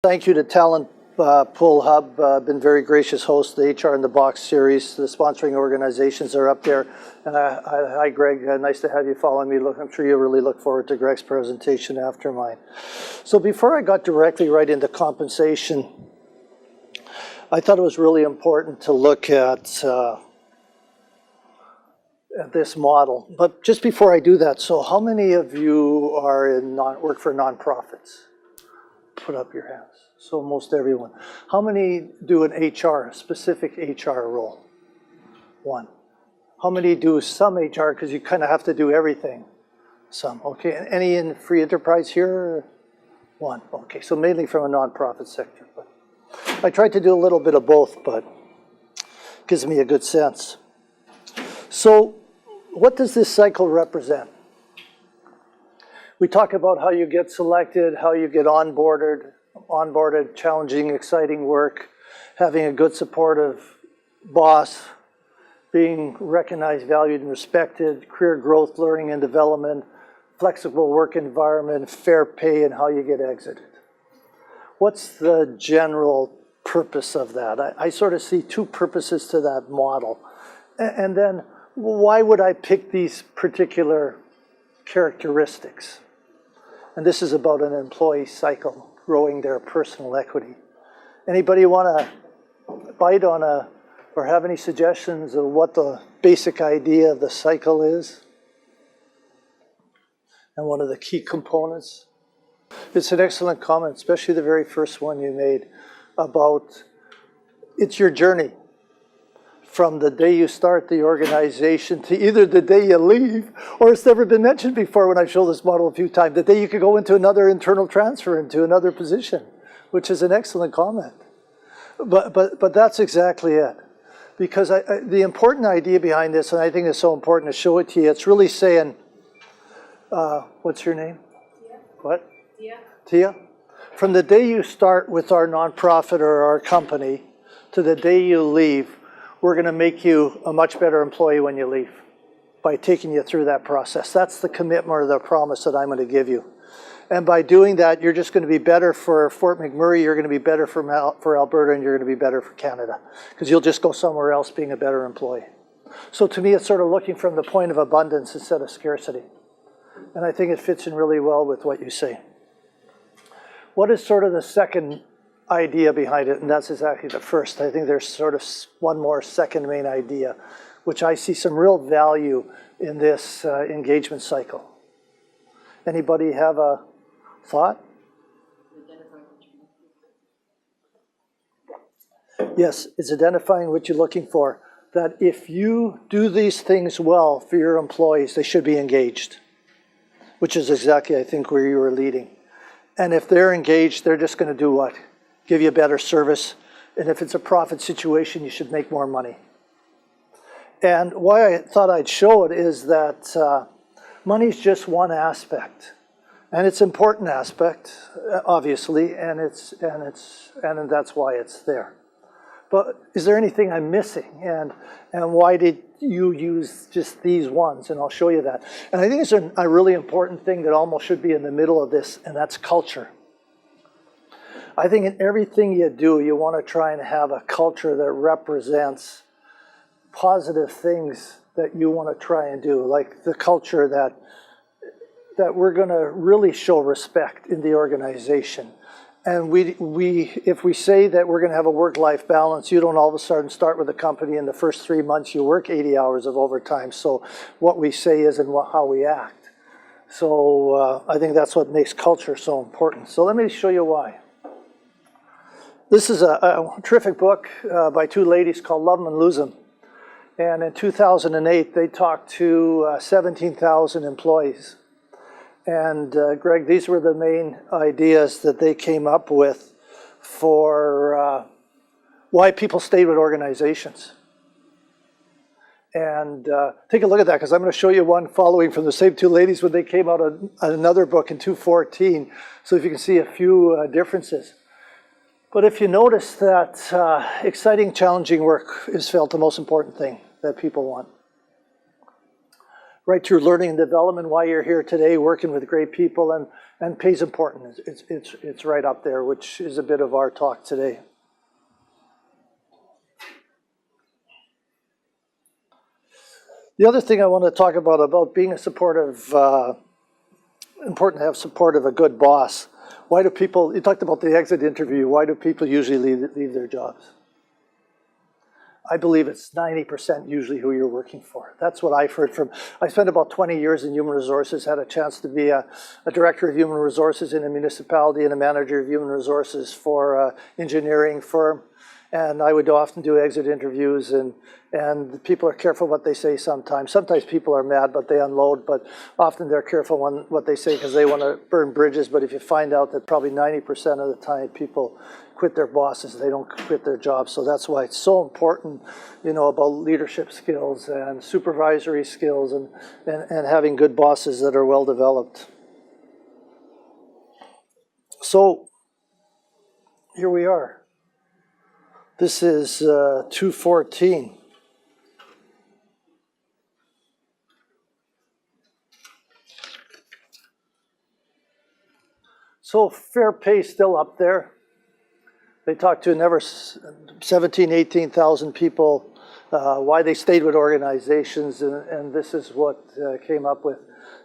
Thank you to Talent Pool Hub, been very gracious host of the HR-in-a-Box series. The sponsoring organizations are up there. Hi Greg, nice to have you following me. I'm sure you really look forward to Greg's presentation after mine. So before I got directly right into compensation, I thought it was really important to look at this model. But just before I do that, so how many of you are work for nonprofits? Put up your hands. So most everyone. How many do an HR, specific HR role? One. How many do some HR, because you kind of have to do everything? Some, okay. Any in free enterprise here? One, okay. So mainly from a nonprofit sector. But I tried to do a little bit of both, but it gives me a good sense. So what does this cycle represent? We talk about how you get selected, how you get onboarded, challenging, exciting work, having a good supportive boss, being recognized, valued, and respected, career growth, learning and development, flexible work environment, fair pay, and how you get exited. What's the general purpose of that? I sort of see two purposes to that model. And then why would I pick these particular characteristics? And this is about an employee cycle, growing their personal equity. Anybody want to bite on or have any suggestions of what the basic idea of the cycle is? And one of the key components? It's an excellent comment, especially the very first one you made about it's your journey from the day you start the organization to either the day you leave, or it's never been mentioned before when I show this model a few times, the day you could go into another internal transfer into another position, which is an excellent comment. But that's exactly it. Because the important idea behind this, and I think it's so important to show it to you, it's really saying, what's your name? Tia. What? Tia. Tia? From the day you start with our nonprofit or our company to the day you leave, we're going to make you a much better employee when you leave by taking you through that process. That's the commitment or the promise that I'm going to give you. And by doing that, you're just going to be better for Fort McMurray, you're going to be better for Alberta, and you're going to be better for Canada. Because you'll just go somewhere else being a better employee. So to me, it's sort of looking from the point of abundance instead of scarcity. And I think it fits in really well with what you say. What is sort of the second idea behind it? And that's exactly the first. I think there's sort of one more second main idea, which I see some real value in this engagement cycle. Anybody have a thought? Yes, it's identifying what you're looking for. That if you do these things well for your employees, they should be engaged, which is exactly, I think, where you were leading. And if they're engaged, they're just going to do what? Give you better service. And if it's a profit situation, you should make more money. And why I thought I'd show it is that money's just one aspect. And it's an important aspect, obviously, and that's why it's there. But is there anything I'm missing? And why did you use just these ones? And I'll show you that. And I think it's a really important thing that almost should be in the middle of this, and that's culture. I think in everything you do, you want to try and have a culture that represents positive things that you want to try and do, like the culture that we're going to really show respect in the organization. And if we say that we're going to have a work-life balance, you don't all of a sudden start with a company in the first 3 months you work 80 hours of overtime. So what we say is and how we act. So I think that's what makes culture so important. So let me show you why. This is a terrific book by two ladies called Love 'Em and Lose 'Em. And in 2008, they talked to 17,000 employees. And Greg, these were the main ideas that they came up with for why people stayed with organizations. And take a look at that, because I'm going to show you one following from the same two ladies when they came out on another book in 2014. So if you can see a few differences. But if you notice that exciting, challenging work is felt the most important thing that people want. right through learning and development, why you're here today, working with great people, and pay's important. It's right up there, which is a bit of our talk today. The other thing I want to talk about being a supportive, important to have support of a good boss. Why do people, you talked about the exit interview, why do people usually leave their jobs? I believe it's 90% usually who you're working for. That's what I've heard from, I spent about 20 years in human resources, had a chance to be a director of human resources in a municipality and a manager of human resources for an engineering firm. And I would often do exit interviews, and people are careful what they say sometimes. Sometimes people are mad, but they unload, but often they're careful on what they say because they want to burn bridges. But if you find out that probably 90% of the time people quit their bosses, they don't quit their jobs. So that's why it's so important, you know, about leadership skills and supervisory skills and having good bosses that are well developed. So here we are. This is 214. So fair pay still up there. They talked to never 17, 18,000 people, why they stayed with organizations, and this is what came up with.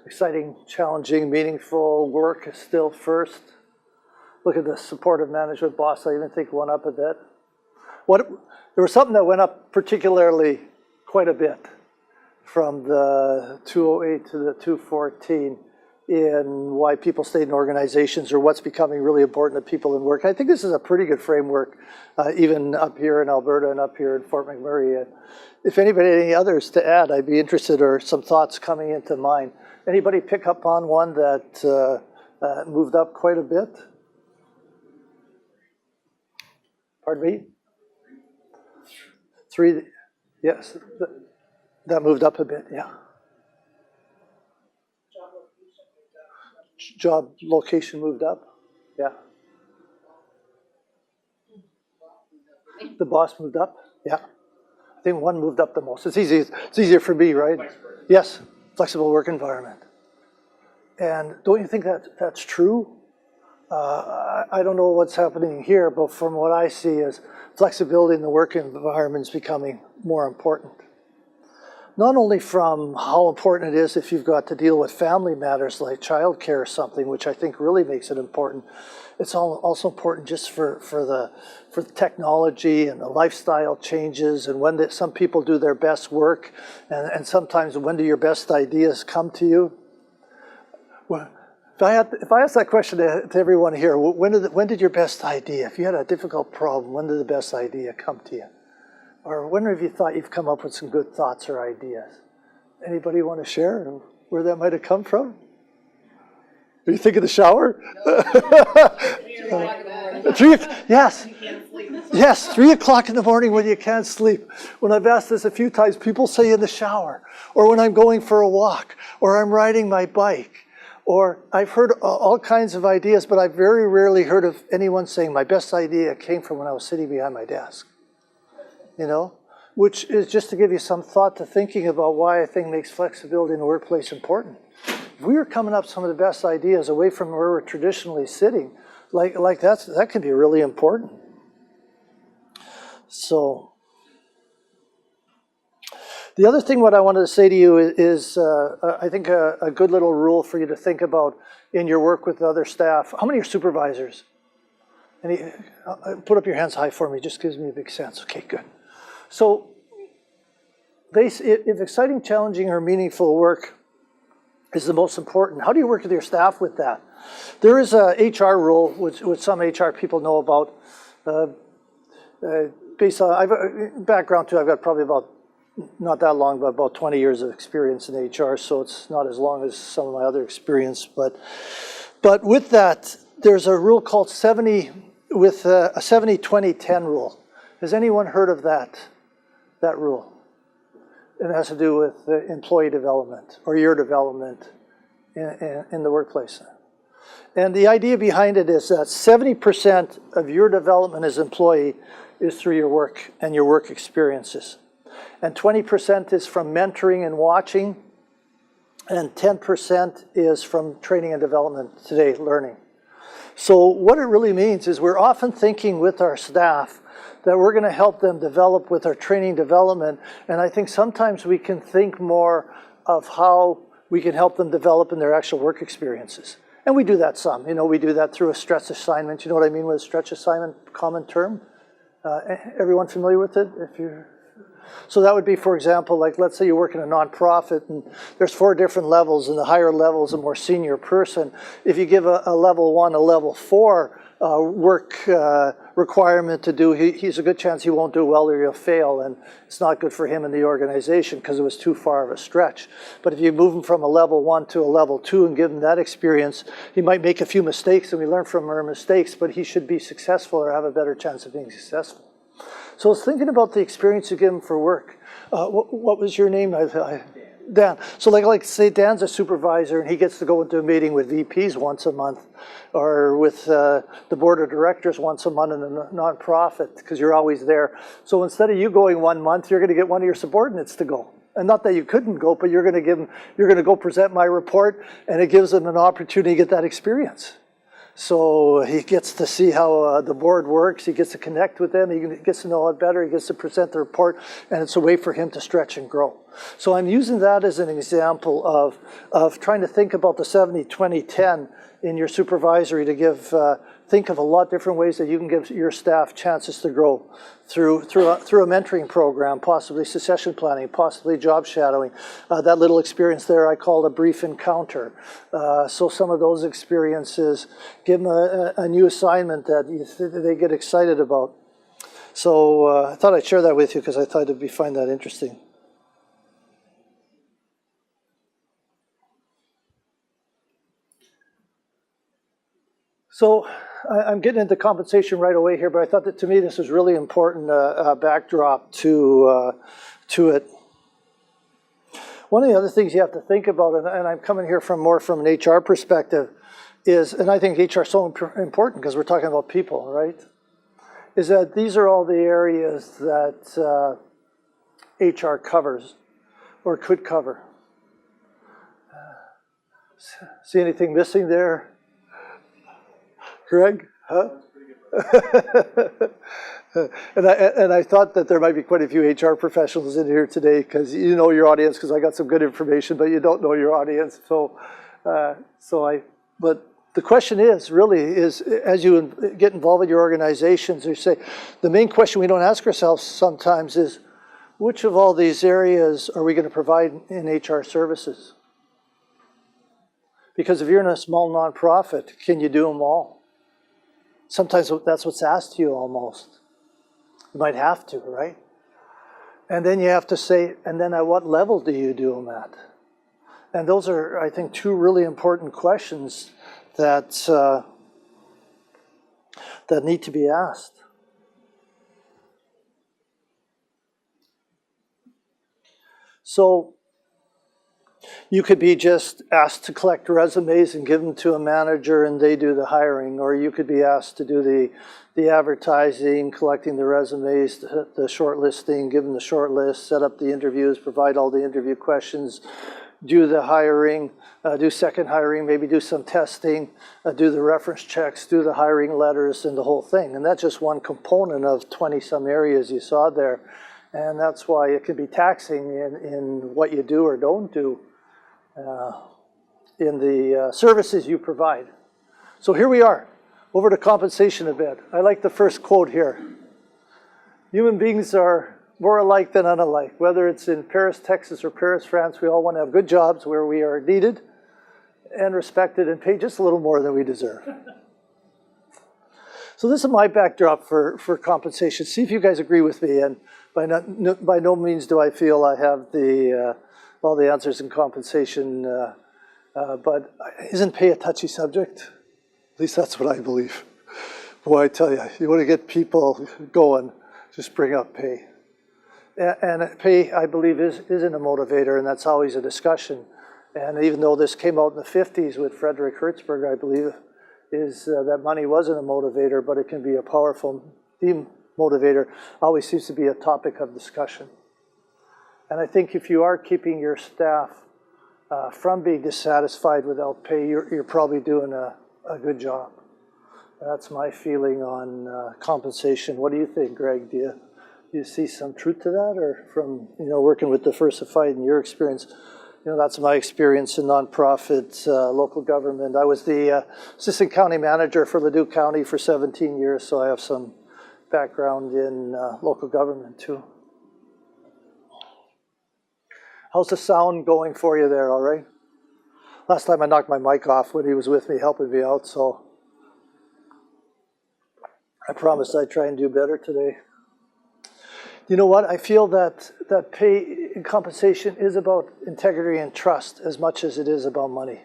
Exciting, challenging, meaningful work is still first. Look at the supportive management boss, I even think went up a bit. There was something that went up particularly quite a bit from the 208 to the 214 in why people stayed in organizations or what's becoming really important to people in work. I think this is a pretty good framework, even up here in Alberta and up here in Fort McMurray. If anybody had any others to add, I'd be interested, or some thoughts coming into mind. Anybody pick up on one that moved up quite a bit? Pardon me? 3, yes, that moved up a bit, yeah. Job location moved up, yeah. The boss moved up, yeah. I think one moved up the most. It's easier for me, right? Yes, flexible work environment. And don't you think that's true? I don't know what's happening here, but from what I see is flexibility in the work environment is becoming more important. Not only from how important it is if you've got to deal with family matters like childcare or something, which I think really makes it important. It's also important just for the technology and the lifestyle changes, and when some people do their best work, and sometimes when do your best ideas come to you? Well, if I ask that question to everyone here, when did your best idea, if you had a difficult problem, when did the best idea come to you? Or when have you thought you've come up with some good thoughts or ideas? Anybody want to share where that might have come from? Are you thinking the shower? Yes. Yes, 3 o'clock in the morning when you can't sleep. When I've asked this a few times, people say in the shower, or when I'm going for a walk, or I'm riding my bike. Or I've heard all kinds of ideas, but I've very rarely heard of anyone saying my best idea came from when I was sitting behind my desk. You know, which is just to give you some thought to thinking about why I think makes flexibility in the workplace important. If we were coming up with some of the best ideas away from where we're traditionally sitting, like that can be really important. So the other thing what I wanted to say to you is I think a good little rule for you to think about in your work with other staff. How many are supervisors? Put up your hands high for me, just gives me a big sense. Okay, good. So if exciting, challenging, or meaningful work is the most important, how do you work with your staff with that? There is a HR rule, which some HR people know about. Based on, I've background too, I've got probably about, not that long, but about 20 years of experience in HR, so it's not as long as some of my other experience. But with that, there's a rule called 70-20-10 rule. Has anyone heard of that rule? It has to do with employee development or your development in the workplace. And the idea behind it is that 70% of your development as employee is through your work and your work experiences. And 20% is from mentoring and watching, and 10% is from training and development today, learning. So what it really means is we're often thinking with our staff that we're going to help them develop with our training development, and I think sometimes we can think more of how we can help them develop in their actual work experiences. And we do that some. You know, we do that through a stretch assignment. You know what I mean with a stretch assignment, common term? Everyone familiar with it? So that would be, for example, like let's say you work in a nonprofit and there's 4 different levels, and the higher level is a more senior person. If you give a level 1, a level 4 work requirement to do, he's a good chance he won't do well or he'll fail, and it's not good for him in the organization because it was too far of a stretch. But if you move him from a level 1 to a level 2 and give him that experience, he might make a few mistakes, and we learn from our mistakes, but he should be successful or have a better chance of being successful. So I was thinking about the experience you give him for work. What was your name? Dan. So like say Dan's a supervisor and he gets to go into a meeting with VPs once a month, or with the board of directors once a month in a nonprofit, because you're always there. So instead of you going 1 month, you're going to get one of your subordinates to go. And not that you couldn't go, but you're going to go present my report, and it gives them an opportunity to get that experience. So he gets to see how the board works, he gets to connect with them, he gets to know it better, he gets to present the report, and it's a way for him to stretch and grow. So I'm using that as an example of trying to think about the 70-20-10 in your supervisory to think of a lot different ways that you can give your staff chances to grow through a mentoring program, possibly succession planning, possibly job shadowing. That little experience there I called a brief encounter. So some of those experiences, give them a new assignment that they get excited about. So I thought I'd share that with you because I thought you'd find that interesting. So I'm getting into compensation right away here, but I thought that to me this was really important backdrop to it. One of the other things you have to think about, and I'm coming here more from an HR perspective, is, and I think HR is so important because we're talking about people, right? Is that these are all the areas that HR covers or could cover. See anything missing there? Greg? Huh? And I thought that there might be quite a few HR professionals in here today because you know your audience, because I got some good information, but you don't know your audience. But the question is as you get involved with your organizations, you say, the main question we don't ask ourselves sometimes is, which of all these areas are we going to provide in HR services? Because if you're in a small nonprofit, can you do them all? Sometimes that's what's asked you almost. You might have to, right? And then you have to say, and then at what level do you do them at? And those are, I think, 2 really important questions that need to be asked. So you could be just asked to collect resumes and give them to a manager and they do the hiring, or you could be asked to do the advertising, collecting the resumes, the shortlisting, give them the short list, set up the interviews, provide all the interview questions, do the hiring, do second hiring, maybe do some testing, do the reference checks, do the hiring letters, and the whole thing. And that's just one component of 20-some areas you saw there. And that's why it can be taxing in what you do or don't do in the services you provide. So here we are, over to compensation a bit. I like the first quote here. Human beings are more alike than unalike. Whether it's in Paris, Texas, or Paris, France, we all want to have good jobs where we are needed and respected and paid just a little more than we deserve. So this is my backdrop for compensation. See if you guys agree with me. And by no means do I feel I have all the answers in compensation. But isn't pay a touchy subject? At least that's what I believe. Boy, I tell you, you want to get people going, just bring up pay. And pay, I believe, isn't a motivator, and that's always a discussion. And even though this came out in the 50s with Frederick Hertzberg, I believe, is that money wasn't a motivator, but it can be a powerful demotivator, always seems to be a topic of discussion. And I think if you are keeping your staff from being dissatisfied without pay, you're probably doing a good job. That's my feeling on compensation. What do you think, Greg? Do you see some truth to that, or from working with Diversified in your experience? That's my experience in nonprofit local government. I was the assistant county manager for Leduc County for 17 years, so I have some background in local government too. How's the sound going for you there, all right? Last time I knocked my mic off when he was with me helping me out, so I promised I'd try and do better today. You know what? I feel that pay and compensation is about integrity and trust as much as it is about money.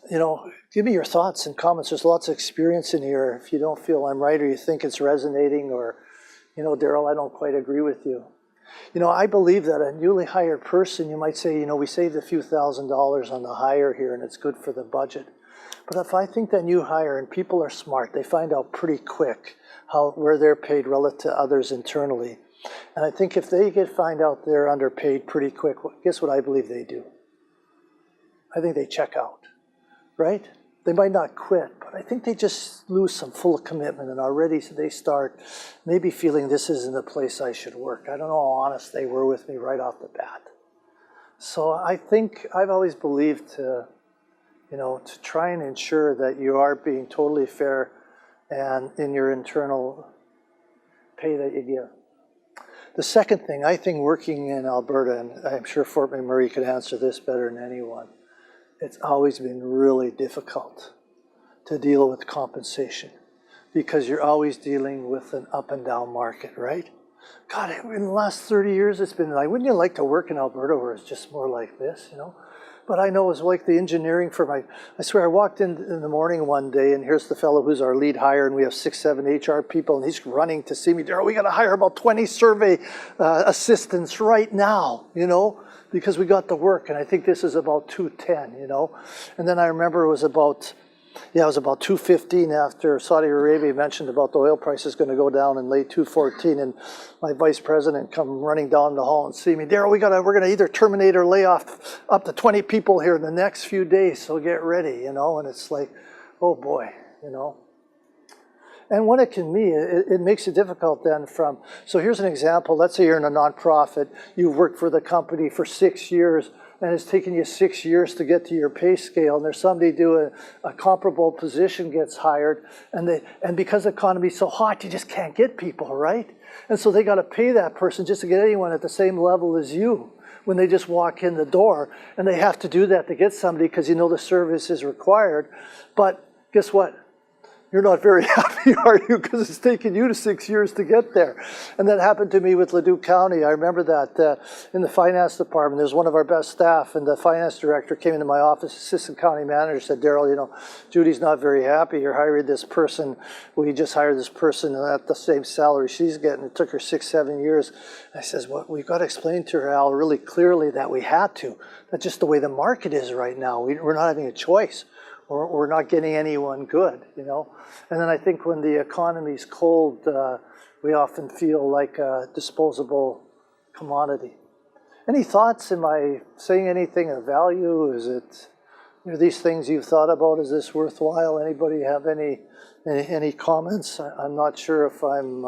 Give me your thoughts and comments. There's lots of experience in here. If you don't feel I'm right, or you think it's resonating, or, Daryl, I don't quite agree with you. I believe that a newly hired person, you might say, we saved a few $1,000s on the hire here and it's good for the budget. But if I think that new hire, and people are smart, they find out pretty quick where they're paid relative to others internally. And I think if they find out they're underpaid pretty quick, guess what I believe they do? I think they check out, right? They might not quit, but I think they just lose some full commitment, and already they start maybe feeling this isn't the place I should work. I don't know how honest they were with me right off the bat. So I think I've always believed to try and ensure that you are being totally fair and in your internal pay that you give. The second thing, I think working in Alberta, and I'm sure Fort McMurray could answer this better than anyone, it's always been really difficult to deal with compensation because you're always dealing with an up and down market, right? God, in the last 30 years, it's been like, wouldn't you like to work in Alberta where it's just more like this, But I know it was like the engineering I swear I walked in the morning one day, and here's the fellow who's our lead hire, and we have 6, 7 HR people, and he's running to see me. Daryl, we got to hire about 20 survey assistants right now, because we got the work, and I think this is about 210, And then I remember it was about 2:15 after Saudi Arabia mentioned about the oil prices going to go down in late 2:14, and my vice president come running down the hall and see me. Daryl, we're going to either terminate or lay off up to 20 people here in the next few days, so get ready, And it's like, oh boy, And what it can mean, it makes it difficult then so here's an example. Let's say you're in a nonprofit, you've worked for the company for 6 years, and it's taken you 6 years to get to your pay scale, and there's somebody doing a comparable position gets hired, and because the economy's so hot, you just can't get people, right? And so they got to pay that person just to get anyone at the same level as you when they just walk in the door, and they have to do that to get somebody because the service is required. But guess what? You're not very happy, are you? Because it's taken you 6 years to get there. And that happened to me with Leduc County. I remember that in the finance department, there's one of our best staff, and the finance director came into my office, assistant county manager, said, Daryl, Judy's not very happy. You're hiring this person. We just hired this person at the same salary she's getting. It took her 6, 7 years. I says, well, we've got to explain to her, Al, really clearly that we had to. That's just the way the market is right now. We're not having a choice. Or we're not getting anyone good, And then I think when the economy's cold, we often feel like a disposable commodity. Any thoughts? Am I saying anything of value? Is it, these things you've thought about? Is this worthwhile? Anybody have any comments? I'm not sure if I'm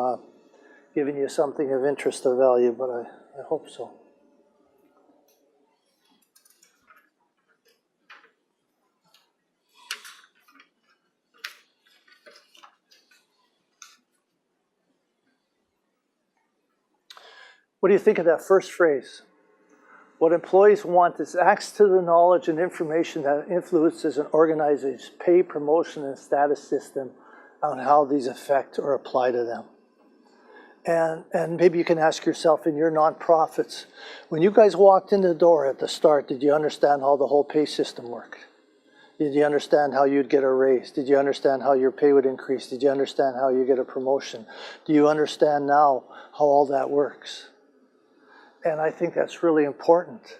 giving you something of interest or value, but I hope so. What do you think of that first phrase? What employees want is access to the knowledge and information that influences an organization's pay, promotion, and status system on how these affect or apply to them. And maybe you can ask yourself in your nonprofits, when you guys walked in the door at the start, did you understand how the whole pay system worked? Did you understand how you'd get a raise? Did you understand how your pay would increase? Did you understand how you get a promotion? Do you understand now how all that works? And I think that's really important.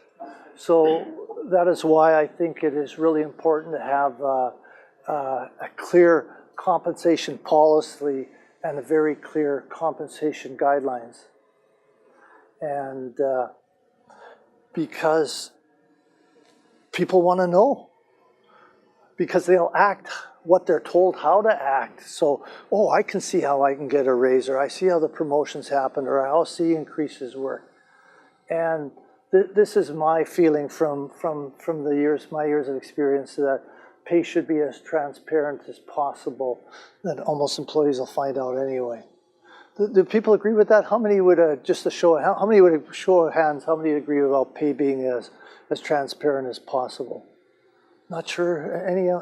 So that is why I think it is really important to have a clear compensation policy and a very clear compensation guidelines. And because people want to know, because they'll act what they're told how to act. So, oh, I can see how I can get a raise, or I see how the promotions happen, or I'll see increases work. And this is my feeling from my years of experience, that pay should be as transparent as possible, that almost employees will find out anyway. Do people agree with that? How many would, just a show, how many would, show of hands, how many agree about pay being as transparent as possible? Not sure.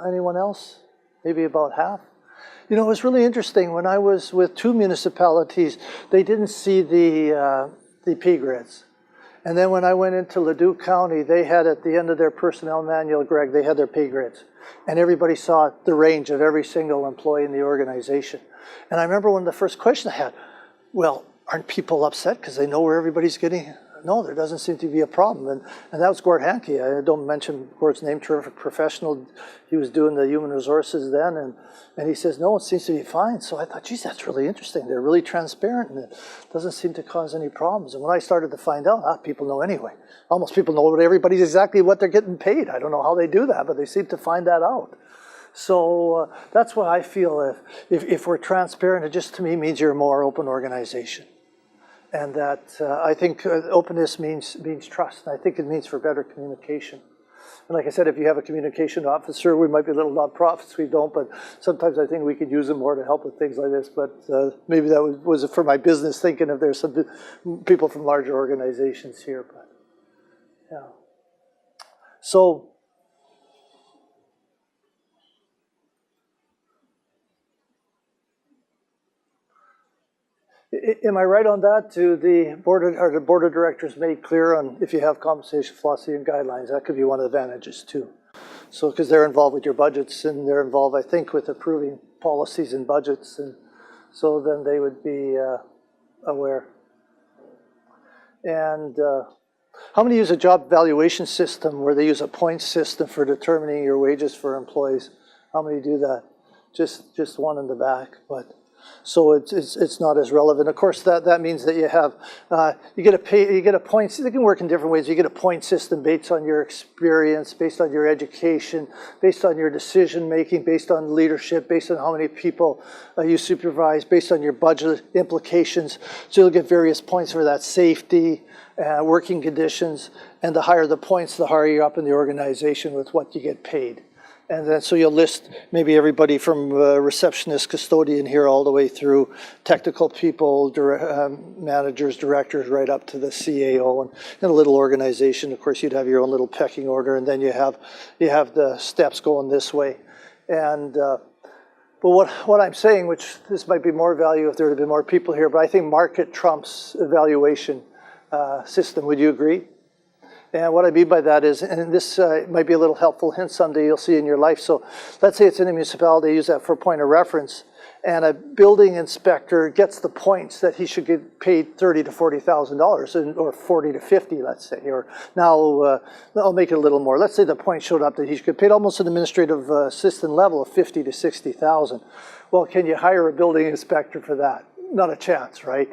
Anyone else? Maybe about half? You know, it was really interesting. When I was with 2 municipalities, they didn't see the pay grids. And then when I went into Leduc County, they had at the end of their personnel manual, Greg, they had their pay grids. And everybody saw the range of every single employee in the organization. And I remember one of the first questions I had, well, aren't people upset because they know where everybody's getting? No, there doesn't seem to be a problem. And that was Gord Hankey. I don't mention Gord's name, terrific professional. He was doing the human resources then, and he says, no, it seems to be fine. So I thought, geez, that's really interesting. They're really transparent, and it doesn't seem to cause any problems. And when I started to find out, people know anyway. Almost people know everybody's exactly what they're getting paid. I don't know how they do that, but they seem to find that out. So that's what I feel. If we're transparent, it just to me means you're a more open organization. And that I think openness means trust. And I think it means for better communication. And like I said, if you have a communication officer, we might be little nonprofits, we don't, but sometimes I think we could use them more to help with things like this. But maybe that was for my business thinking if there's some people from larger organizations here. But yeah. So am I right on that? The board of directors made clear on if you have compensation philosophy and guidelines, that could be one of the advantages too. So because they're involved with your budgets, and they're involved, I think, with approving policies and budgets, and so then they would be aware. And how many use a job valuation system where they use a point system for determining your wages for employees? How many do that? Just one in the back, but. So it's not as relevant. Of course, that means that you have you get a point. It can work in different ways. You get a point system based on your experience, based on your education, based on your decision making, based on leadership, based on how many people you supervise, based on your budget implications. So you'll get various points for that: safety, working conditions, and the higher the points, the higher you're up in the organization with what you get paid. And then so you'll list maybe everybody from receptionist, custodian here all the way through technical people, managers, directors, right up to the CAO. And in a little organization, of course, you'd have your own little pecking order, and then you have the steps going this way. And but what I'm saying, which this might be more value if there had been more people here, but I think market trumps evaluation system. Would you agree? And what I mean by that is, and this might be a little helpful hint someday you'll see in your life. So let's say it's in a municipality, use that for a point of reference, and a building inspector gets the points that he should get paid $30,000 to $40,000, or 40 to 50, let's say. Or now I'll make it a little more. Let's say the point showed up that he should get paid almost an administrative assistant level of 50 to 60,000. Well, can you hire a building inspector for that? Not a chance, right?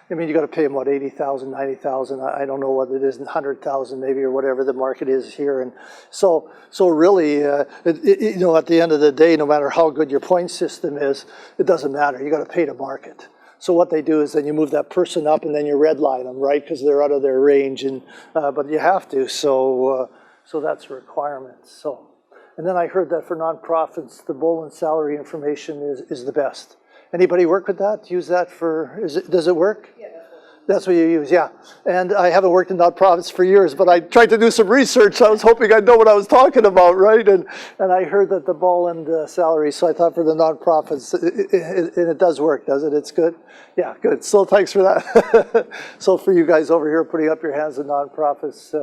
I mean, you got to pay them, what, 80,000, 90,000, I don't know what it is, 100,000 maybe, or whatever the market is here. And so really, you know, at the end of the day, no matter how good your point system is, it doesn't matter. You got to pay to market. So what they do is then you move that person up and then you redline them, right? Because they're out of their range, and but you have to. So that's a requirement. So, and then I heard that for nonprofits, the Bolin salary information is the best. Anybody work with that? Use that for, does it work? Yeah, that's what you use, yeah. And I haven't worked in nonprofits for years, but I tried to do some research. I was hoping I'd know what I was talking about, right? And I heard that the Bolin salary, so I thought for the nonprofits, it does work, does it? It's good? Yeah, good. So thanks for that. So for you guys over here putting up your hands in nonprofits,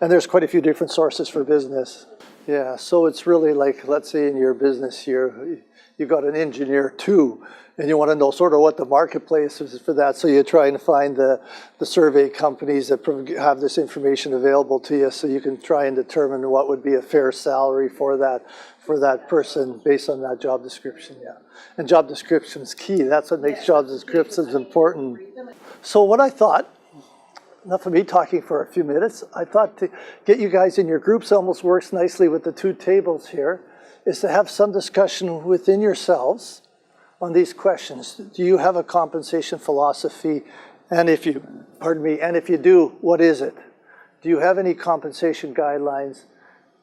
and there's quite a few different sources for business. Yeah, so it's really like, let's say in your business here, you've got an engineer too, and you want to know sort of what the marketplace is for that. So you try and find the survey companies that have this information available to you, so you can try and determine what would be a fair salary for that person based on that job description. Yeah, and job description is key. That's what makes job descriptions important. So what I thought enough of me talking for a few minutes. I thought to get you guys in your groups almost works nicely with the two tables here, is to have some discussion within yourselves on these questions. Do you have a compensation philosophy? And if you, pardon me, and if you do, what is it? Do you have any compensation guidelines?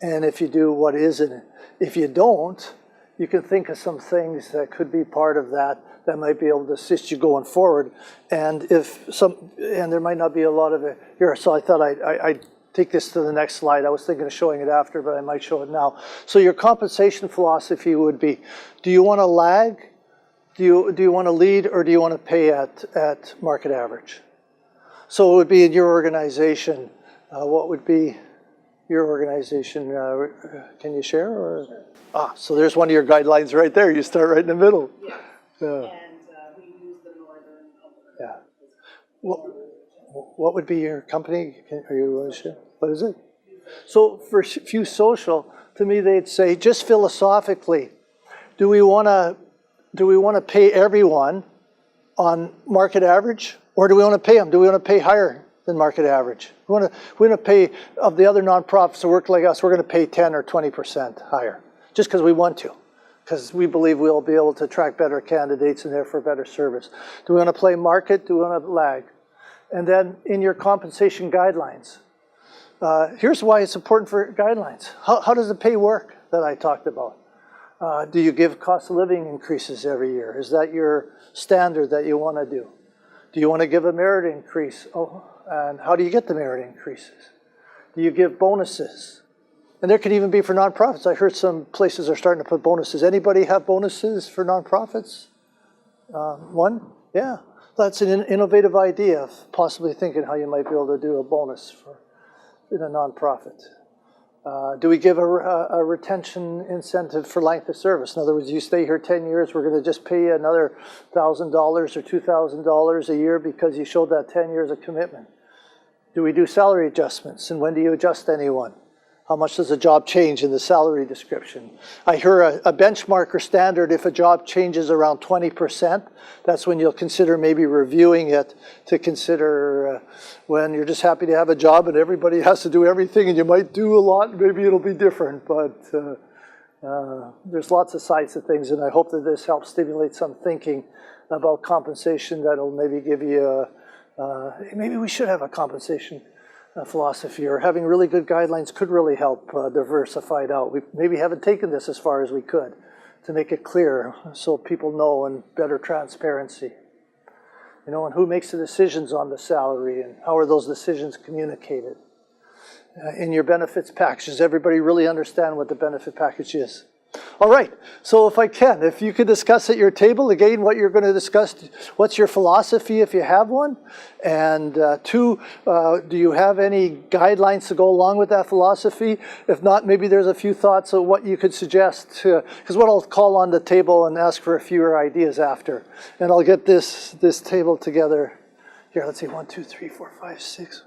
And if you do, what is it? If you don't, you can think of some things that could be part of that that might be able to assist you going forward. And there might not be a lot of it here, so I thought I'd take this to the next slide. I was thinking of showing it after, but I might show it now. So your compensation philosophy would be, do you want to lag? Do you want to lead, or do you want to pay at market average? So it would be in your organization. What would be your organization? Can you share? Or? Sure. So there's one of your guidelines right there. You start right in the middle. Yeah. And we use the Northern Alberta. Yeah. What would be your company? Are you willing to share? What is it? So for Few Social, to me they'd say, just philosophically, do we want to pay everyone on market average, or do we want to pay them? Do we want to pay higher than market average? We want to pay, of the other nonprofits that work like us, we're going to pay 10 or 20% higher, just because we want to, because we believe we'll be able to attract better candidates and therefore better service. Do we want to play market? Do we want to lag? And then in your compensation guidelines, here's why it's important for guidelines. How does the pay work that I talked about? Do you give cost of living increases every year? Is that your standard that you want to do? Do you want to give a merit increase? And how do you get the merit increases? Do you give bonuses? And there could even be for nonprofits. I heard some places are starting to put bonuses. Anybody have bonuses for nonprofits? One? Yeah. That's an innovative idea of possibly thinking how you might be able to do a bonus in a nonprofit. Do we give a retention incentive for length of service? In other words, you stay here 10 years, we're going to just pay you another $1,000 or $2,000 a year because you showed that 10 years of commitment. Do we do salary adjustments? And when do you adjust anyone? How much does a job change in the salary description? I hear a benchmark or standard, if a job changes around 20%, that's when you'll consider maybe reviewing it to consider when you're just happy to have a job and everybody has to do everything and you might do a lot, maybe it'll be different. But there's lots of sides of things, and I hope that this helps stimulate some thinking about compensation that'll maybe give you maybe we should have a compensation philosophy, or having really good guidelines could really help diversify it out. We maybe haven't taken this as far as we could to make it clear so people know, and better transparency. You know, and who makes the decisions on the salary, and how are those decisions communicated? In your benefits package, does everybody really understand what the benefit package is? All right, so if you could discuss at your table, again, what you're going to discuss, what's your philosophy if you have one? And two, do you have any guidelines to go along with that philosophy? If not, maybe there's a few thoughts of what you could suggest, because what I'll call on the table and ask for a few ideas after. And I'll get this table together. Here, let's see, 1, 2, 3, 4, 5, 6.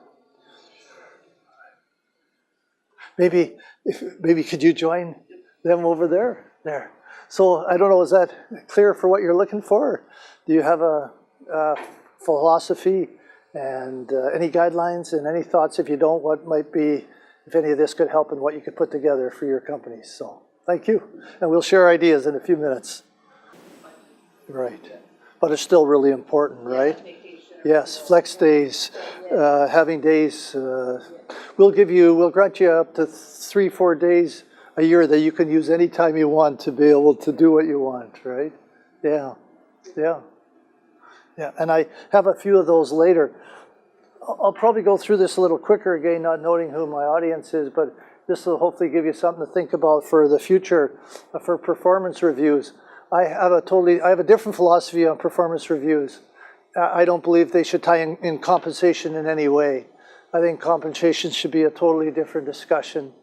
Maybe could you join them over there? There. So I don't know, is that clear for what you're looking for? Do you have a philosophy and any guidelines and any thoughts? If you don't, what might be, if any of this could help in what you could put together for your companies? So thank you. And we'll share ideas in a few minutes. Right. But it's still really important, right? Yes, flex days, having days. We'll grant you up to 3-4 days a year that you can use anytime you want to be able to do what you want, right? Yeah. And I have a few of those later. I'll probably go through this a little quicker again, not noting who my audience is, but this will hopefully give you something to think about for the future, for performance reviews. I have a different philosophy on performance reviews. I don't believe they should tie in compensation in any way. I think compensation should be a totally different discussion.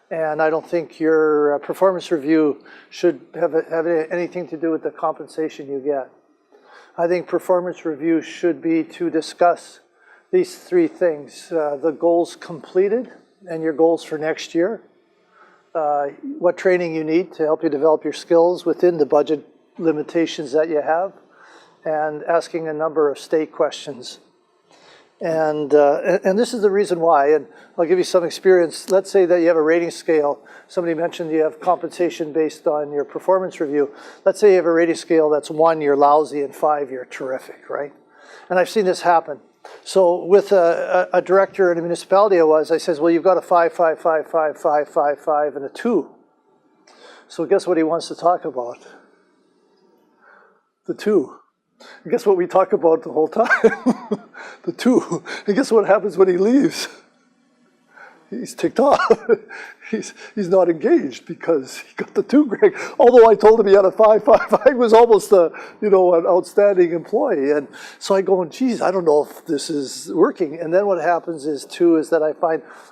And I don't think your performance review should have anything to do with the compensation you get. I think performance review should be to discuss these three things: the goals completed and your goals for next year, what training you need to help you develop your skills within the budget limitations that you have, and asking a number of state questions. And this is the reason why, and I'll give you some experience. Let's say that you have a rating scale. Somebody mentioned you have compensation based on your performance review. Let's say you have a rating scale that's 1, you're lousy, and 5, you're terrific, right? And I've seen this happen. So with a director in a municipality I says, well, you've got a 5, 5, 5, 5, 5, 5, 5, and a 2. So guess what he wants to talk about? The 2. And guess what we talk about the whole time? The 2. And guess what happens when he leaves? He's ticked off. He's not engaged because he got the 2 grade. Although I told him he had a 5, 5, 5, was almost an outstanding employee. And so I go, geez, I don't know if this is working. And then what happens is that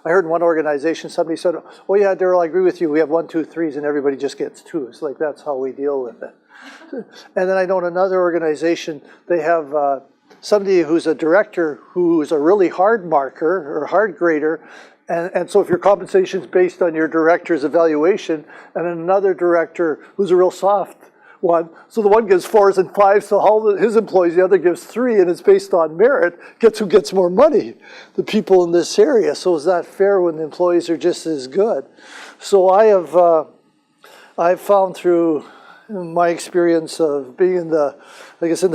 I heard in one organization, somebody said, oh yeah, Daryl, I agree with you. We have 1, 2, 3s and everybody just gets 2s. Like that's how we deal with it. And then I know in another organization, they have somebody who's a director who is a really hard marker or hard grader. And so if your compensation is based on your director's evaluation, and another director who's a real soft one, so the one gives 4s and 5s, so his employees, the other gives 3, and it's based on merit, who gets more money? The people in this area. So is that fair when the employees are just as good? So I've found through my experience of being in the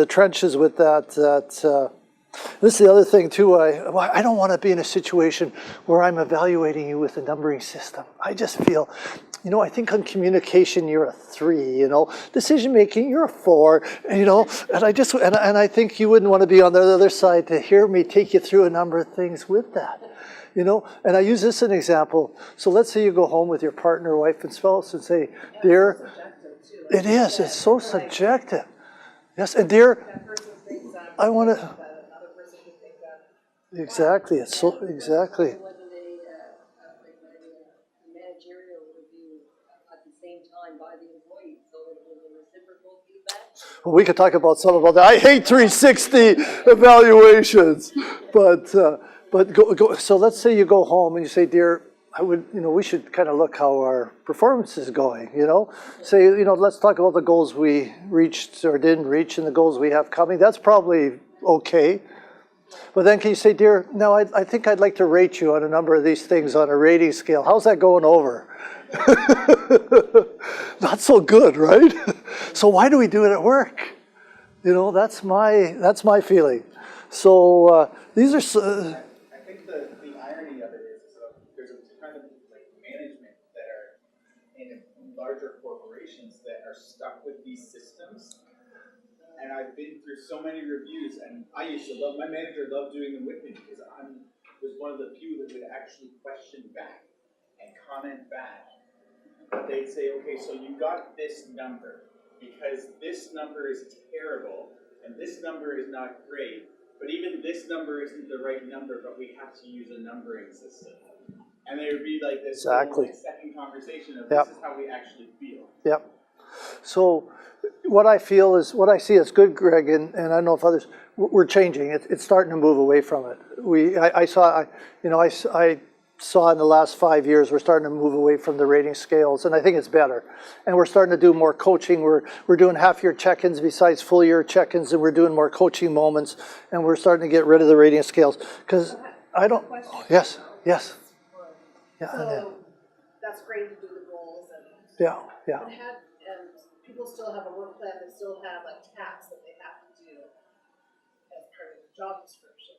trenches with that, this is the other thing too. I don't want to be in a situation where I'm evaluating you with a numbering system. I just feel, I think on communication you're a 3. Decision making you're a 4. And I think you wouldn't want to be on the other side to hear me take you through a number of things with that. And I use this as an example. So let's say you go home with your partner, wife, and spouse, and say, "Dear." It is. It's so subjective. Yes, and dear, I want to. Exactly. It's so exactly. Managerial review at the same time by the employees, so it was a reciprocal feedback. Well, we could talk about some about that. I hate 360 evaluations, but so let's say you go home and you say, "Dear, we should kind of look how our performance is going, Say, let's talk about the goals we reached or didn't reach and the goals we have coming." That's probably okay. But then can you say, "Dear, now I think I'd like to rate you on a number of these things on a rating scale. How's that going over?" Not so good, right? So why do we do it at work? That's my feeling. So these are... I think the irony of it is there's a kind of management that are in larger corporations that are stuck with these systems. And I've been through so many reviews, and my manager loved doing them with me because I was one of the few that would actually question back and comment back. But they'd say, okay, so you got this number because this number is terrible and this number is not great, but even this number isn't the right number, but we have to use a numbering system. And there would be like this second conversation of this is how we actually feel. Yep. So what I see as good, Greg, and I don't know if others, we're changing. It's starting to move away from it. I saw in the last 5 years, we're starting to move away from the rating scales, and I think it's better. And we're starting to do more coaching. We're doing half-year check-ins besides full-year check-ins, and we're doing more coaching moments, and we're starting to get rid of the rating scales. Because I don't... Yes. Yeah. So that's great to do the goals and... Yeah. And people still have a work plan, they still have tasks that they have to do as part of the job description.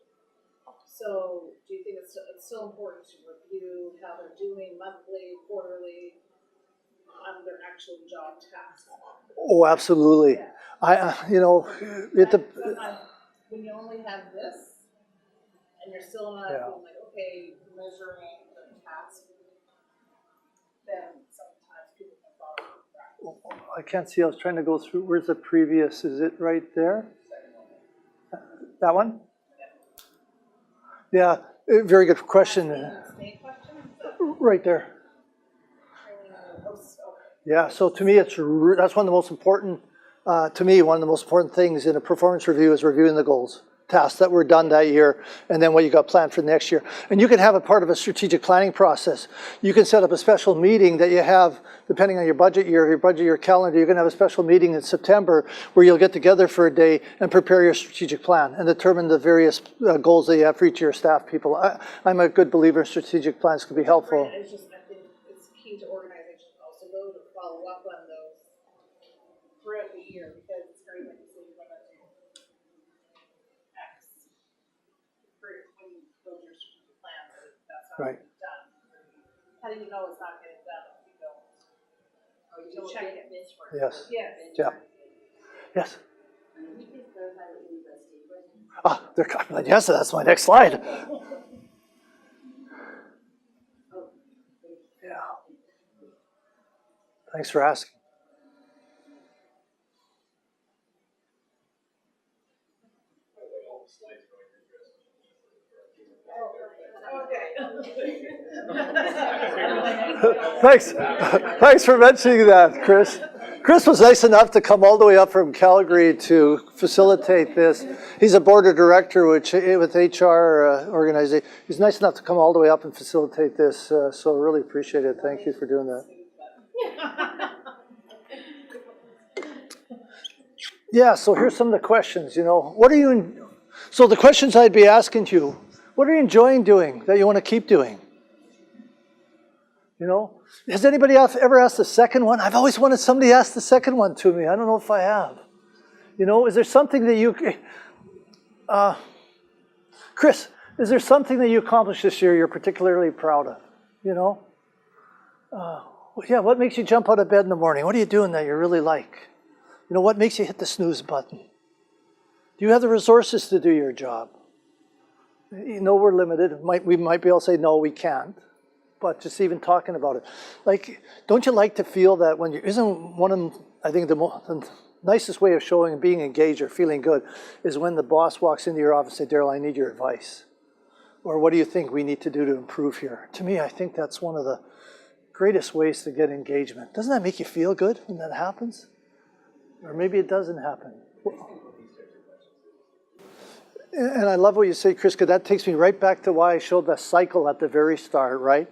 So do you think it's still important to review how they're doing monthly, quarterly, on their actual job tasks? Oh, absolutely. Yeah. When you only have this, and you're still not measuring the task, then sometimes people can fall off track. I can't see. I was trying to go through. Where's the previous? Is it right there? That one? Yeah, very good question. Right there. Yeah, so to me, that's one of the most important, one of the most important things in a performance review is reviewing the goals. tasks that were done that year, and then what you got planned for next year. And you can have it part of a strategic planning process. You can set up a special meeting that you have, depending on your budget year calendar, you can have a special meeting in September where you'll get together for a day and prepare your strategic plan and determine the various goals that you have for each of your staff people. I'm a good believer in strategic plans can be helpful. Right, it's just, I think it's key to organizations also though to follow up on those throughout the year, because it's very like you say, you're gonna do X. For when you build your strategic plan, that's not Right. getting done. How do you know it's not getting done if you don't? Or you don't check get it this for. Yes. Yes. Yeah. Yes. Can you please clarify what you mean by state budget? Yes, that's my next slide. Yeah. Thanks for asking. Thanks. Thanks for mentioning that, Chris. Chris was nice enough to come all the way up from Calgary to facilitate this. He's a board of director with HR organization. He's nice enough to come all the way up and facilitate this, so really appreciate it. Thank you for doing that. Yeah, so here's some of the questions, What are you, so the questions I'd be asking you, what are you enjoying doing that you want to keep doing? Has anybody else ever asked the second one? I've always wanted somebody to ask the second one to me. I don't know if I have. Is there something that you, Chris, is there something that you accomplished this year you're particularly proud of? Yeah, what makes you jump out of bed in the morning? What are you doing that you really like? What makes you hit the snooze button? Do you have the resources to do your job? We're limited. We might be able to say, no, we can't. But just even talking about it. Like, don't you like to feel that when isn't one of, I think the nicest way of showing being engaged or feeling good is when the boss walks into your office and says, Daryl, I need your advice. Or what do you think we need to do to improve here? To me, I think that's one of the greatest ways to get engagement. Doesn't that make you feel good when that happens? Or maybe it doesn't happen. And I love what you say, Chris, because that takes me right back to why I showed that cycle at the very start, right?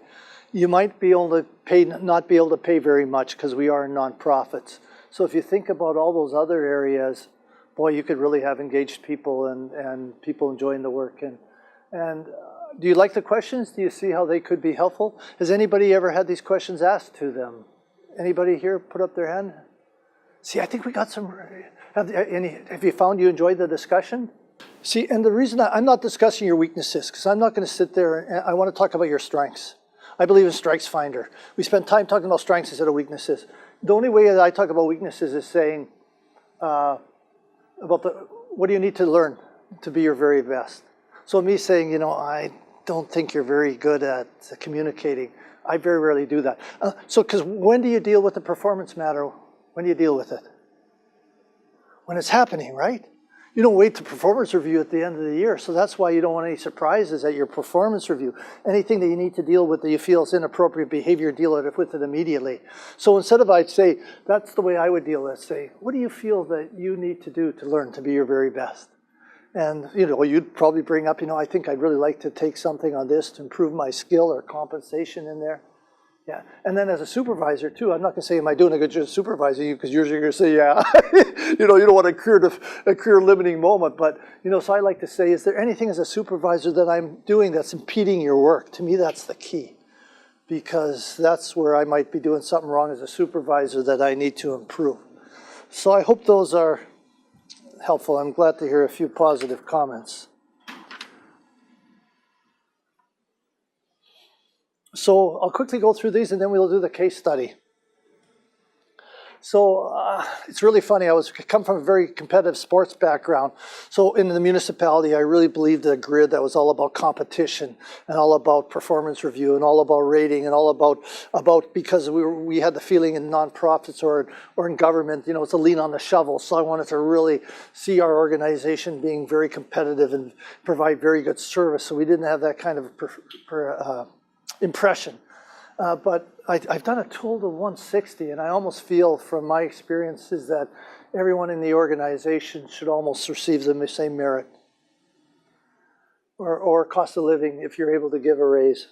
You might be able to pay, not be able to pay very much because we are nonprofits. So if you think about all those other areas, boy, you could really have engaged people and people enjoying the work. And do you like the questions? Do you see how they could be helpful? Has anybody ever had these questions asked to them? Anybody here put up their hand? See, I think we got some. Have you found you enjoyed the discussion? See, and the reason I'm not discussing your weaknesses, because I'm not going to sit there and I want to talk about your strengths. I believe in Strengths Finder. We spend time talking about strengths instead of weaknesses. The only way that I talk about weaknesses is saying about what do you need to learn to be your very best. So me saying, I don't think you're very good at communicating. I very rarely do that. Because when do you deal with the performance matter? When do you deal with it? When it's happening, right? You don't wait to performance review at the end of the year. So that's why you don't want any surprises at your performance review. Anything that you need to deal with that you feel is inappropriate behavior, deal with it immediately. So instead of I'd say, that's the way I would deal with it, say, what do you feel that you need to do to learn to be your very best? And you'd probably bring up, I think I'd really like to take something on this to improve my skill or compensation in there. Yeah, and then as a supervisor too, I'm not going to say, am I doing a good job supervising you? Because usually you're going to say, yeah. You don't want a career limiting moment. But, so I like to say, is there anything as a supervisor that I'm doing that's impeding your work? To me, that's the key. Because that's where I might be doing something wrong as a supervisor that I need to improve. So I hope those are helpful. I'm glad to hear a few positive comments. So I'll quickly go through these and then we'll do the case study. So it's really funny. I come from a very competitive sports background. So in the municipality, I really believed in a grid that was all about competition and all about performance review and all about rating and all about because we had the feeling in nonprofits or in government, it's a lean on the shovel. So I wanted to really see our organization being very competitive and provide very good service. So we didn't have that kind of impression. But I've done a total of 160, and I almost feel from my experiences that everyone in the organization should almost receive the same merit. or cost of living if you're able to give a raise.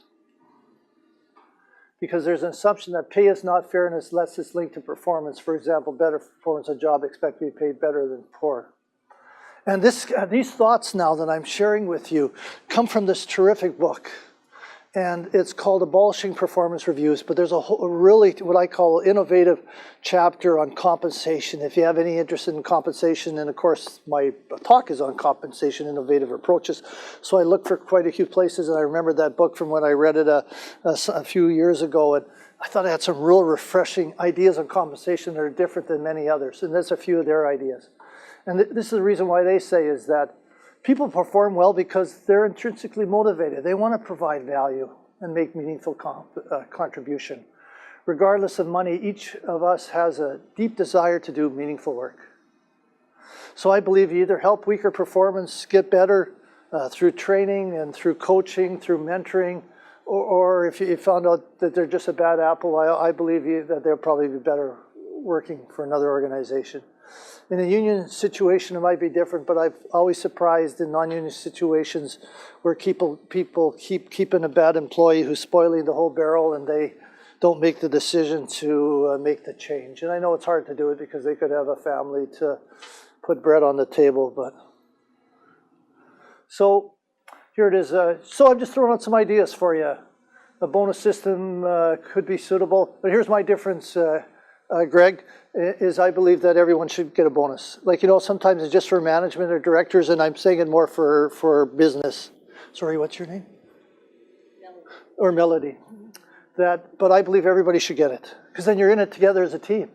Because there's an assumption that pay is not fairness unless it's linked to performance. For example, better performance on job expect to be paid better than poor. And these thoughts now that I'm sharing with you come from this terrific book. And it's called Abolishing Performance Reviews, but there's a really, what I call, innovative chapter on compensation. If you have any interest in compensation, and of course my talk is on compensation, innovative approaches. So I looked for quite a few places, and I remember that book from when I read it a few years ago, and I thought it had some real refreshing ideas on compensation that are different than many others, and there's a few of their ideas. And this is the reason why they say is that people perform well because they're intrinsically motivated. They want to provide value and make meaningful contribution. Regardless of money, each of us has a deep desire to do meaningful work. So I believe you either help weaker performance get better through training and through coaching, through mentoring, or if you found out that they're just a bad apple, I believe that they'll probably be better working for another organization. In a union situation, it might be different, but I've always surprised in non-union situations where people keep keeping a bad employee who's spoiling the whole barrel, and they don't make the decision to make the change. And I know it's hard to do it because they could have a family to put bread on the table, but. So here it is. So I'm just throwing out some ideas for you. A bonus system could be suitable, but here's my difference, Greg, is I believe that everyone should get a bonus. Like, sometimes it's just for management or directors, and I'm saying it more for business. Sorry, what's your name? Melody. Or Melody. But I believe everybody should get it, because then you're in it together as a team.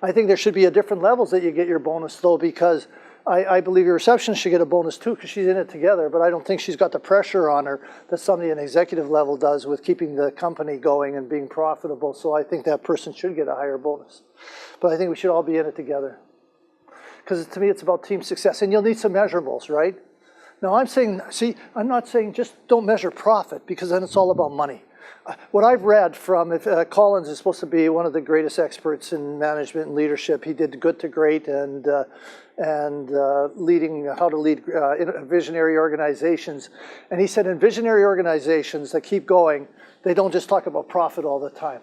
I think there should be different levels that you get your bonus, though, because I believe your receptionist should get a bonus too, because she's in it together, but I don't think she's got the pressure on her that somebody at an executive level does with keeping the company going and being profitable. So I think that person should get a higher bonus. But I think we should all be in it together. Because to me, it's about team success. And you'll need some measurables, right? Now I'm not saying just don't measure profit, because then it's all about money. What I've read from, Collins is supposed to be one of the greatest experts in management and leadership. He did Good to Great and leading, how to lead visionary organizations. And he said in visionary organizations that keep going, they don't just talk about profit all the time.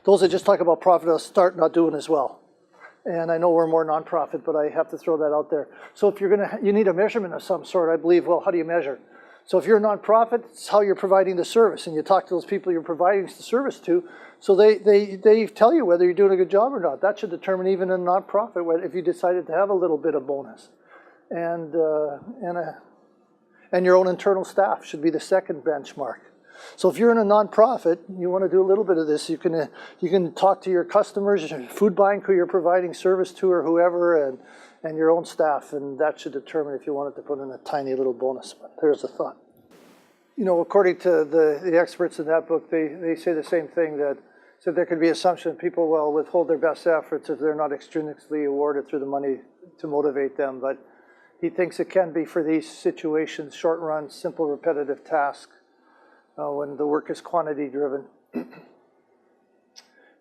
Those that just talk about profit will start not doing as well. And I know we're more nonprofit, but I have to throw that out there. So if you need a measurement of some sort, I believe, well, how do you measure? So if you're a nonprofit, it's how you're providing the service, and you talk to those people you're providing the service to, so they tell you whether you're doing a good job or not. That should determine even a nonprofit if you decided to have a little bit of bonus, and your own internal staff should be the second benchmark. So if you're in a nonprofit, you want to do a little bit of this. You can talk to your customers, your food bank who you're providing service to, or whoever, and your own staff, and that should determine if you wanted to put in a tiny little bonus. But there's a thought. According to the experts in that book, they say the same thing, that so there could be assumption that people will withhold their best efforts if they're not extrinsically awarded through the money to motivate them. But he thinks it can be for these situations, short run, simple, repetitive task, when the work is quantity driven.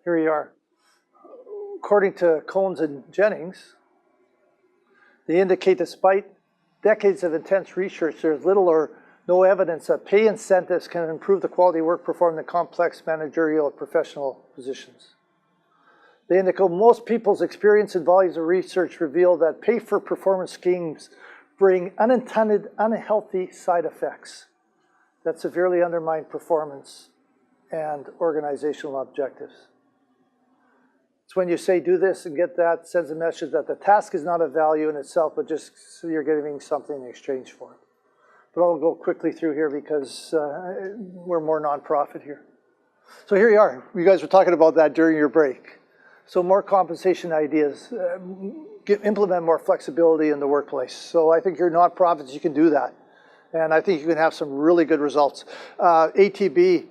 Here you are. According to Cones and Jennings, they indicate despite decades of intense research, there's little or no evidence that pay incentives can improve the quality of work performed in complex managerial or professional positions. They indicate most people's experience and volumes of research reveal that pay for performance schemes bring unintended, unhealthy side effects that severely undermine performance and organizational objectives. It's when you say do this and get that, sends a message that the task is not a value in itself, but just so you're getting something in exchange for it. But I'll go quickly through here because we're more nonprofit here. So here you are. You guys were talking about that during your break. So more compensation ideas. Implement more flexibility in the workplace. So I think your nonprofits, you can do that. And I think you can have some really good results. ATB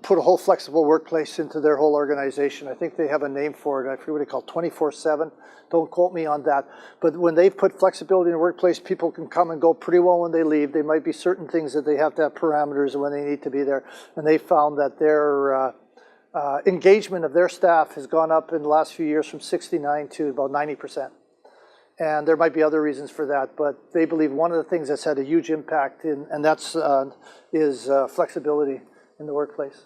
put a whole flexible workplace into their whole organization. I think they have a name for it. I forget what they call it, 24/7. Don't quote me on that. But when they've put flexibility in the workplace, people can come and go pretty well when they leave. There might be certain things that they have to have parameters when they need to be there. And they found that their engagement of their staff has gone up in the last few years from 69 to about 90%. And there might be other reasons for that, but they believe one of the things that's had a huge impact and that's is flexibility in the workplace.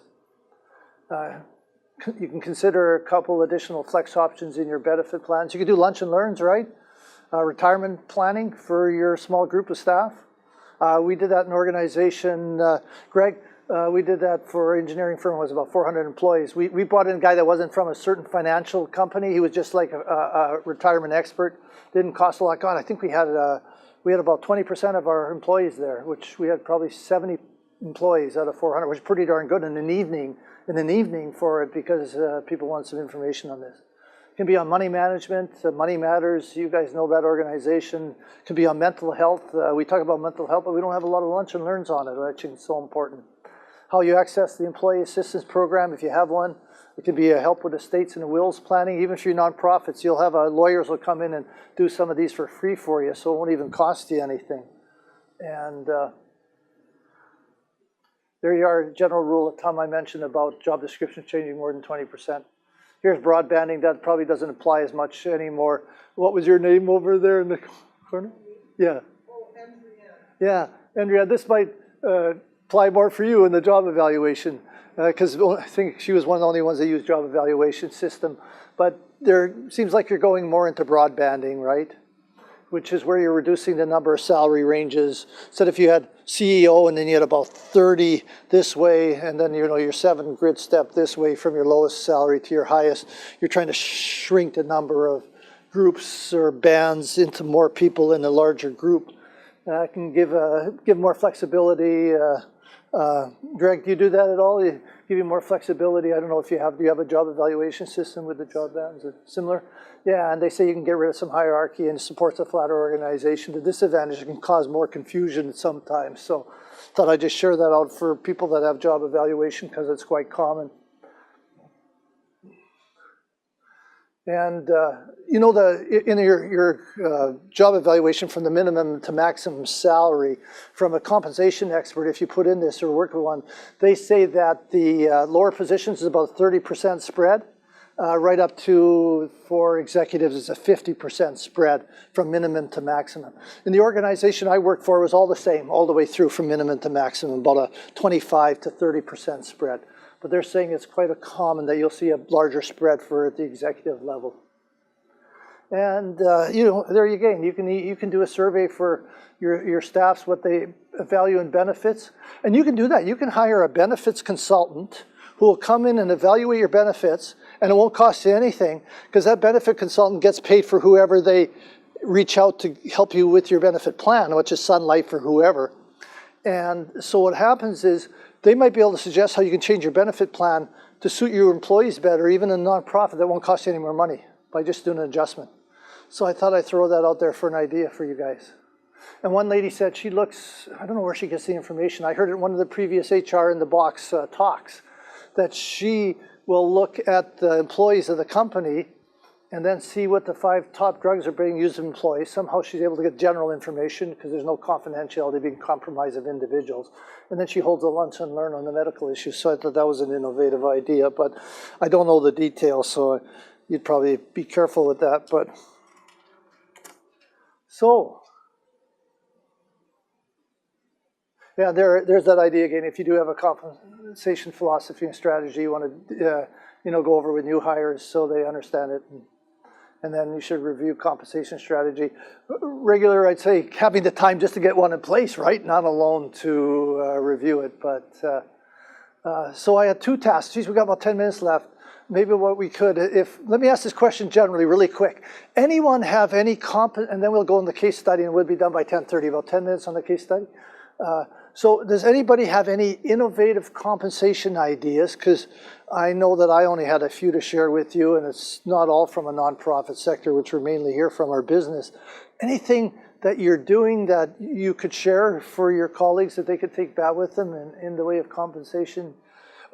You can consider a couple additional flex options in your benefit plans. You can do lunch and learns, right? Retirement planning for your small group of staff. We did that in organization, Greg, we did that for engineering firm, was about 400 employees. We brought in a guy that wasn't from a certain financial company. He was just like a retirement expert. Didn't cost a lot. God, I think we had about 20% of our employees there, which we had probably 70 employees out of 400, which is pretty darn good in an evening for it, because people want some information on this. It can be on money management, Money Matters, you guys know that organization. It can be on mental health. We talk about mental health, but we don't have a lot of lunch and learns on it, which is so important. How you access the employee assistance program, if you have one. It can be a help with estates and wills planning. Even if you're nonprofits, you'll have lawyers will come in and do some of these for free for you, so it won't even cost you anything. And there you are, general rule of thumb I mentioned about job descriptions changing more than 20%. Here's broadbanding. That probably doesn't apply as much anymore. What was your name over there in the corner? Yeah. Oh, Andrea. Yeah, Andrea, this might apply more for you in the job evaluation, because I think she was one of the only ones that used job evaluation system. But there seems like you're going more into broadbanding, right? Which is where you're reducing the number of salary ranges. Instead, if you had CEO and then you had about 30 this way, and then your 7 grid step this way from your lowest salary to your highest, you're trying to shrink the number of groups or bands into more people in a larger group. Can give more flexibility. Greg, do you do that at all? Give you more flexibility? I don't know if do you have a job evaluation system with the job bands? Is it similar? Yeah, and they say you can get rid of some hierarchy and supports a flatter organization. The disadvantage, it can cause more confusion sometimes. So thought I'd just share that out for people that have job evaluation, because it's quite common. And in your job evaluation, from the minimum to maximum salary, from a compensation expert, if you put in this or work with one, they say that the lower positions is about 30% spread, right up to, for executives, is a 50% spread from minimum to maximum. In the organization I worked for, it was all the same, all the way through from minimum to maximum, about a 25 to 30% spread. But they're saying it's quite common that you'll see a larger spread for at the executive level. And there you go. You can do a survey for your staffs, what they value in benefits, and you can do that. You can hire a benefits consultant who will come in and evaluate your benefits, and it won't cost you anything, because that benefit consultant gets paid for whoever they reach out to help you with your benefit plan, which is Sun Life or whoever. And so what happens is, they might be able to suggest how you can change your benefit plan to suit your employees better, even in a nonprofit that won't cost you any more money, by just doing an adjustment. So I thought I'd throw that out there for an idea for you guys. And one lady said she looks, I don't know where she gets the information. I heard it in one of the previous HR-in-the-Box talks, that she will look at the employees of the company and then see what the 5 top drugs are being used in employees. Somehow she's able to get general information, because there's no confidentiality being compromised of individuals. And then she holds a lunch and learn on the medical issues. So I thought that was an innovative idea, but I don't know the details, so you'd probably be careful with that. But so, yeah, there's that idea again. If you do have a compensation philosophy and strategy, you want to go over with new hires so they understand it. And then you should review compensation strategy. Regular, I'd say, having the time just to get one in place, right? Not alone to review it. But so I had 2 tasks. Geez, we got about 10 minutes left. Maybe what we could, let me ask this question generally, really quick. Anyone have any and then we'll go in the case study, and we'll be done by 10:30, about 10 minutes on the case study. So does anybody have any innovative compensation ideas? Because I know that I only had a few to share with you, and it's not all from a nonprofit sector, which we're mainly here from our business. Anything that you're doing that you could share for your colleagues that they could take back with them in the way of compensation?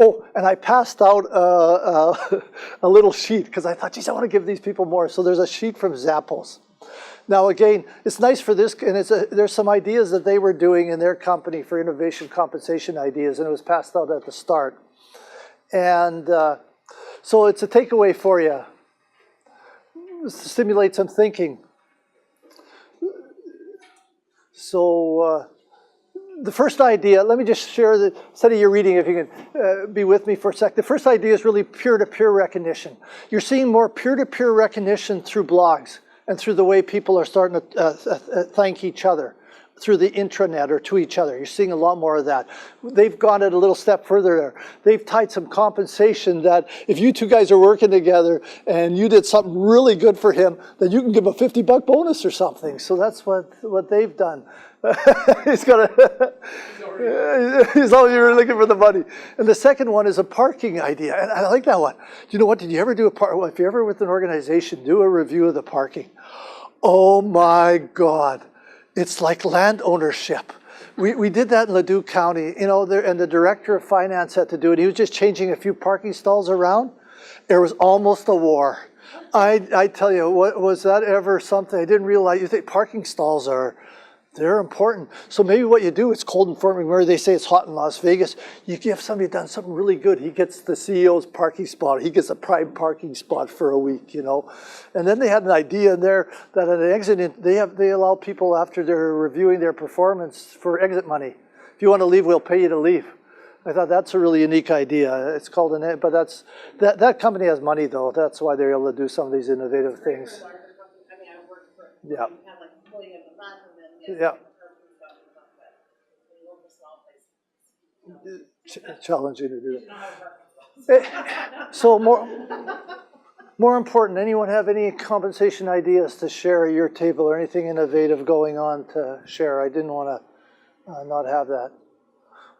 Oh, and I passed out a little sheet, because I thought, geez, I want to give these people more. So there's a sheet from Zappos. Now, again, it's nice for this, and there's some ideas that they were doing in their company for innovation compensation ideas, and it was passed out at the start. And so it's a takeaway for you. Just to stimulate some thinking. So the first idea, let me just share the, instead of you reading, if you can be with me for a sec. The first idea is really peer-to-peer recognition. You're seeing more peer-to-peer recognition through blogs and through the way people are starting to thank each other through the intranet or to each other. You're seeing a lot more of that. They've gone it a little step further there. They've tied some compensation that if you two guys are working together and you did something really good for him, then you can give him a $50 bonus or something. So that's what they've done. He's got a, he's always looking for the money. And the second one is a parking idea. And I like that one. You know what, did you ever do if you're ever with an organization, do a review of the parking. Oh my God. It's like land ownership. We did that in Leduc County, you know, and the director of finance had to do it. He was just changing a few parking stalls around. There was almost a war. I tell you, was that ever something? I didn't realize, you think parking stalls they're important. So maybe what you do, it's cold in FortMcMurray, they say it's hot in Las Vegas. You give somebody done something really good, he gets the CEO's parking spot, he gets a prime parking spot for a week, you know. And then they had an idea in there that at an exit, they allow people after they're reviewing their performance for exit money. If you want to leave, we'll pay you to leave. I thought that's a really unique idea. It's called but that company has money though. That's why they're able to do some of these innovative things. I mean, I worked for, Yeah. you have like employee of the month and then Yeah. Challenging to do that. So more important, anyone have any compensation ideas to share at your table or anything innovative going on to share? I didn't want to not have that.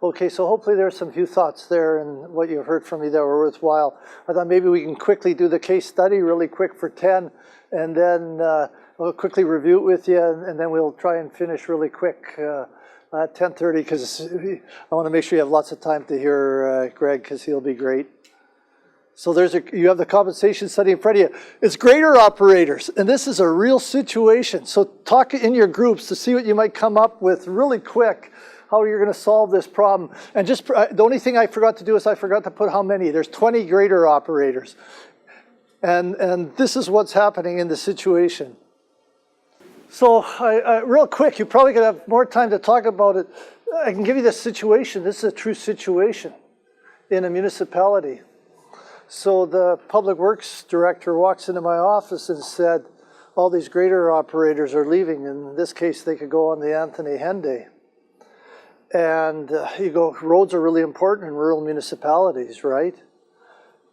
Okay, so hopefully there's some few thoughts there and what you've heard from me that were worthwhile. I thought maybe we can quickly do the case study really quick for 10 and then I'll quickly review it with you and then we'll try and finish really quick at 10:30 because I want to make sure you have lots of time to hear Greg because he'll be great. So you have the compensation study in front of you. It's grader operators, and this is a real situation. So talk in your groups to see what you might come up with really quick, how you're going to solve this problem. And just the only thing I forgot to do is I forgot to put how many. There's 20 grader operators. And this is what's happening in the situation. So real quick, you probably could have more time to talk about it. I can give you this situation. This is a true situation in a municipality. So the public works director walks into my office and said, all these grader operators are leaving. In this case, they could go on the Anthony Henday. And you go, roads are really important in rural municipalities, right?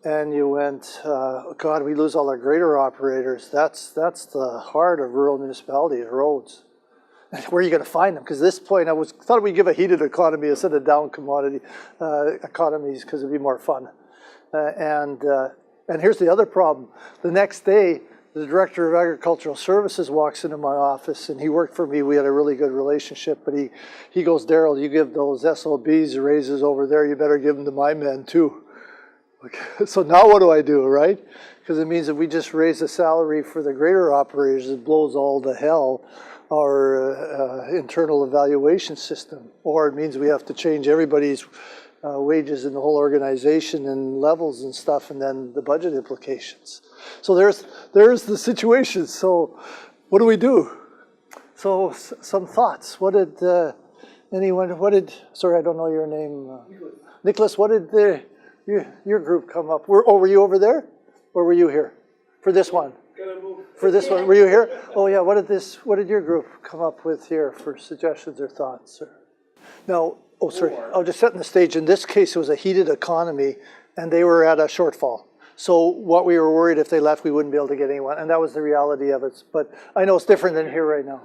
And you went, God, we lose all our grader operators. That's the heart of rural municipalities, roads. Where are you going to find them? Because at this point, I thought we'd give a heated economy instead of down commodity economies because it'd be more fun. And here's the other problem. The next day, the director of agricultural services walks into my office, and he worked for me. We had a really good relationship, but he goes, Daryl, you give those SOBs raises over there, you better give them to my men too. Okay. So now what do I do, right? Because it means if we just raise the salary for the grader operators, it blows all to hell our internal evaluation system. Or it means we have to change everybody's wages in the whole organization and levels and stuff, and then the budget implications. So there's the situation. So what do we do? So some thoughts. What did sorry, I don't know your name. Nicholas, what did your group come up? Were you over there? Or were you here? For this one? For this one, were you here? Oh yeah, what did your group come up with here for suggestions or thoughts? No, oh sorry, I'll just set the stage. In this case, it was a heated economy and they were at a shortfall. So what we were worried if they left, we wouldn't be able to get anyone. And that was the reality of it. But I know it's different than here right now.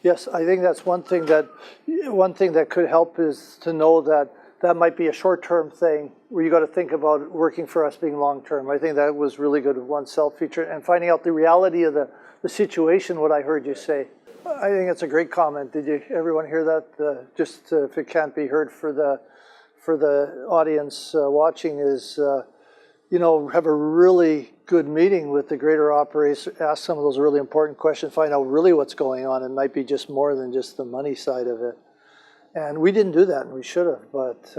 Yes, I think that's one thing that could help is to know that might be a short-term thing where you got to think about working for us being long-term. I think that was really good with one self-feature and finding out the reality of the situation, what I heard you say. I think that's a great comment. Did everyone hear that? Just if it can't be heard for the audience watching is, have a really good meeting with the grader operators, ask some of those really important questions, find out really what's going on. It might be just more than just the money side of it. And we didn't do that, and we should have. But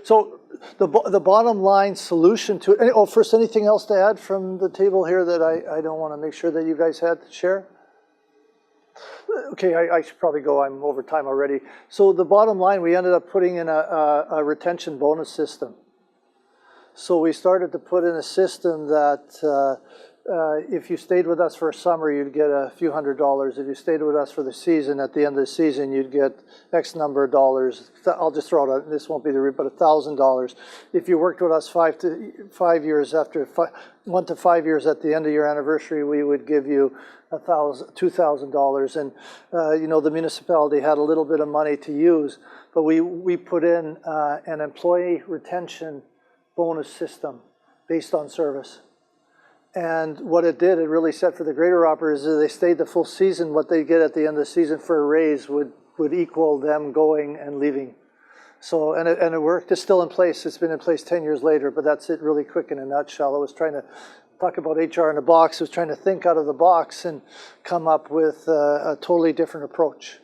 so the bottom line solution to it. Oh, first, anything else to add from the table here that I don't want to make sure that you guys had to share? okay, I should probably go, I'm over time already. So the bottom line, we ended up putting in a retention bonus system. So we started to put in a system that if you stayed with us for a summer, you'd get a few $100s. If you stayed with us for the season, at the end of the season, you'd get X number of dollars. I'll just throw it out, this won't be the rate, but $1,000. If you worked with us 1 to 5 years at the end of your anniversary, we would give you $2,000. And you know, the municipality had a little bit of money to use, but we put in an employee retention bonus system based on service. And what it did, it really said for the grader operators, is they stayed the full season, what they get at the end of the season for a raise would equal them going and leaving. So, and it worked. It's still in place. It's been in place 10 years later, but that's it really quick in a nutshell. I was trying to talk about HR in a box. I was trying to think out of the box and come up with a totally different approach.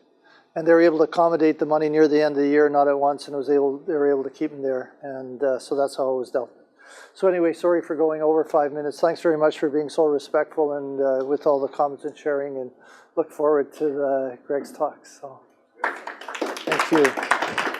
And they were able to accommodate the money near the end of the year, not at once, and they were able to keep them there. And so that's how it was dealt with. So anyway, sorry for going over 5 minutes. Thanks very much for being so respectful and with all the comments and sharing, and look forward to Greg's talk. So thank you.